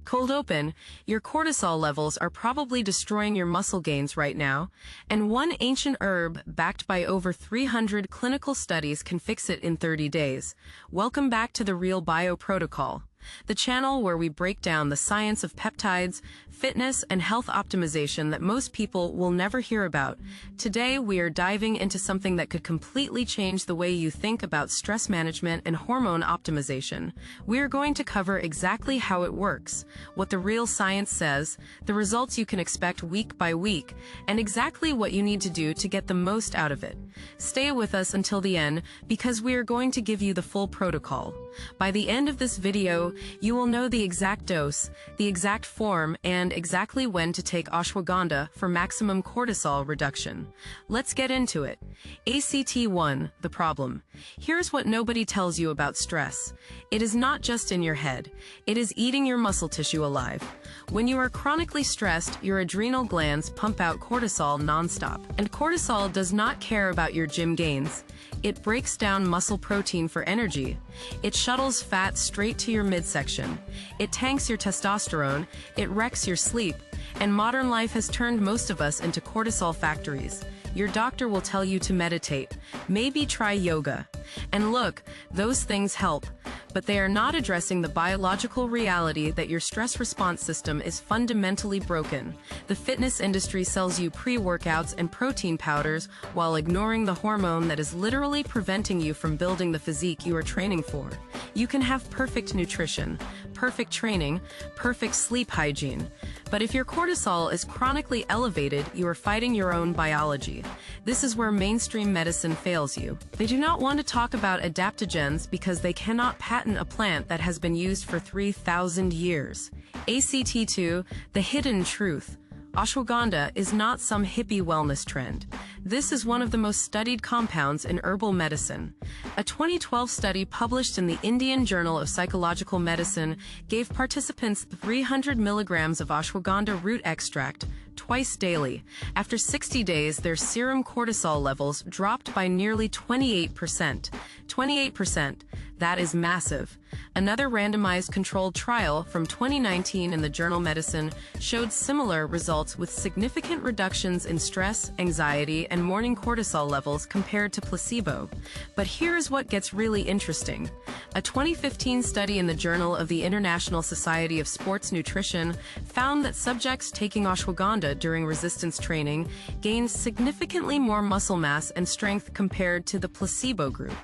Cold open, your cortisol levels are probably destroying your muscle gains right now, and one ancient herb backed by over 300 clinical studies can fix it in 30 days. Welcome back to the Real Bio Protocol, the channel where we break down the science of peptides, fitness, and health optimization that most people will never hear about. Today, we are diving into something that could completely change the way you think about stress management and hormone optimization. We are going to cover exactly how it works, what the real science says, the results you can expect week by week, and exactly what you need to do to get the most out of it. Stay with us until the end, because we are going to give you the full protocol. By the end of this video, you will know the exact dose, the exact form, and exactly when to take ashwagandha for maximum cortisol reduction. Let's get into it. ACT1, the problem. Here's what nobody tells you about stress. It is not just in your head. It is eating your muscle tissue alive. When you are chronically stressed, your adrenal glands pump out cortisol nonstop. And cortisol does not care about your gym gains. It breaks down muscle protein for energy. It shuttles fat straight to your midsection. It tanks your testosterone. It wrecks your sleep. And modern life has turned most of us into cortisol factories. Your doctor will tell you to meditate. Maybe try yoga. And look, those things help. But they are not addressing the biological reality that your stress response system is fundamentally broken. The fitness industry sells you pre-workouts and protein powders while ignoring the hormone that is literally preventing you from building the physique you are training for. You can have perfect nutrition, perfect training, perfect sleep hygiene. But if your cortisol is chronically elevated, you are fighting your own biology. This is where mainstream medicine fails you. They do not want to talk about adaptogens because they cannot patent a plant that has been used for 3,000 years. ACT2, the hidden truth. Ashwagandha is not some hippie wellness trend. This is one of the most studied compounds in herbal medicine. A 2012 study published in the Indian Journal of Psychological Medicine gave participants 300 milligrams of ashwagandha root extract twice daily. After 60 days, their serum cortisol levels dropped by nearly 28%. 28%. That is massive. Another randomized controlled trial from 2019 in the journal Medicine showed similar results with significant reductions in stress, anxiety, and morning cortisol levels compared to placebo. But here's what gets really interesting. A 2015 study in the Journal of the International Society of Sports Nutrition found that subjects taking ashwagandha during resistance training gained significantly more muscle mass and strength compared to the placebo group.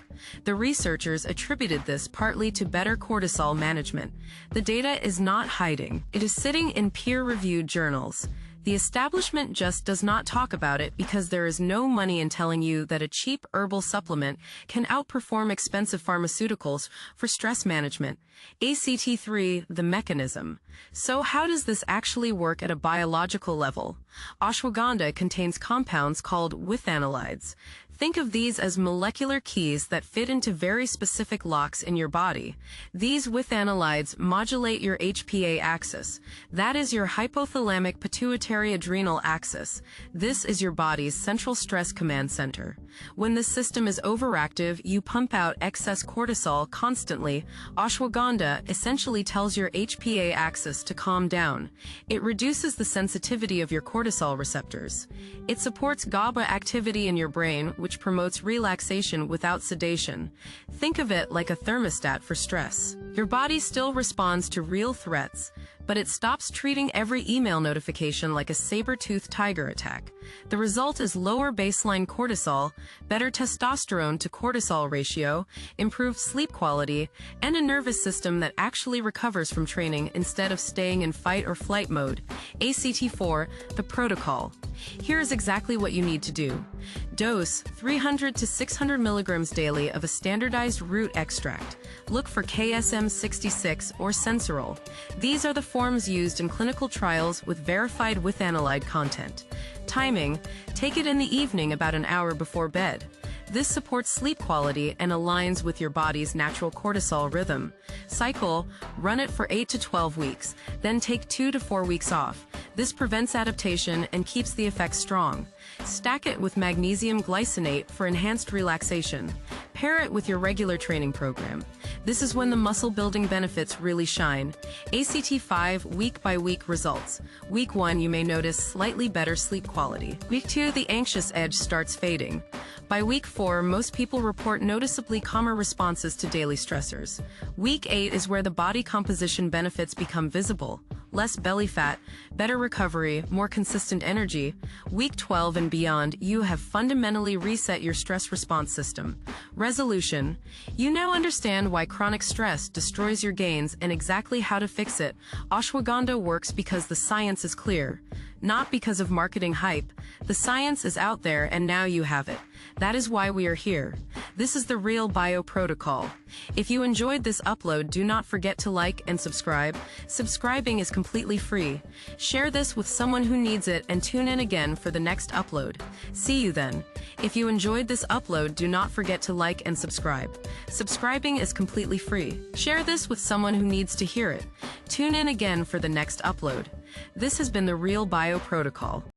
The researchers attributed this partly to better cortisol management. The data is not hiding. It is sitting in peer-reviewed journals. The establishment just does not talk about it because there is no money in telling you that a cheap herbal supplement can outperform expensive pharmaceuticals for stress management. ACT3, the mechanism. So how does this actually work at a biological level? Ashwagandha contains compounds called withanolides. Think of these as molecular keys that fit into very specific locks in your body. These withanolides modulate your HPA axis. That is your hypothalamic pituitary adrenal axis. This is your body's central stress command center. When this system is overactive, you pump out excess cortisol constantly. Ashwagandha essentially tells your HPA axis to calm down. It reduces the sensitivity of your cortisol receptors. It supports GABA activity in your brain, which promotes relaxation without sedation. Think of it like a thermostat for stress. Your body still responds to real threats, but it stops treating every email notification like a saber-toothed tiger attack. The result is lower baseline cortisol, better testosterone to cortisol ratio, improved sleep quality, and a nervous system that actually recovers from training instead of staying in fight or flight mode. ACT4, the protocol. Here is exactly what you need to do. Dose 300 to 600 milligrams daily of a standardized root extract. Look for KSM66 or Sensorol. These are the forms used in clinical trials with verified withanolide content. Timing: take it in the evening about an hour before bed. This supports sleep quality and aligns with your body's natural cortisol rhythm. Cycle, run it for 8 to 12 weeks, then take 2 to 4 weeks off. This prevents adaptation and keeps the effects strong. Stack it with magnesium glycinate for enhanced relaxation. Pair it with your regular training program. This is when the muscle-building benefits really shine. ACT5 week-by-week results. Week 1, you may notice slightly better sleep quality. Week 2, the anxious edge starts fading. By week 4, most people report noticeably calmer responses to daily stressors. Week 8 is where the body composition benefits become visible. Less belly fat, better recovery, more consistent energy. Week 12 and beyond, you have fundamentally reset your stress response system. Resolution. You now understand why chronic stress destroys your gains and exactly how to fix it. Ashwagandha works because the science is clear, not because of marketing hype. The science is out there and now you have it. That is why we are here. This is the real bio protocol. If you enjoyed this upload, do not forget to like and subscribe. Subscribing is completely free. Share this with someone who needs it and tune in again for the next upload. See you then. If you enjoyed this upload, do not forget to like and subscribe. Subscribing is completely free. Share this with someone who needs to hear it. Tune in again for the next upload. This has been the Real Bio Protocol.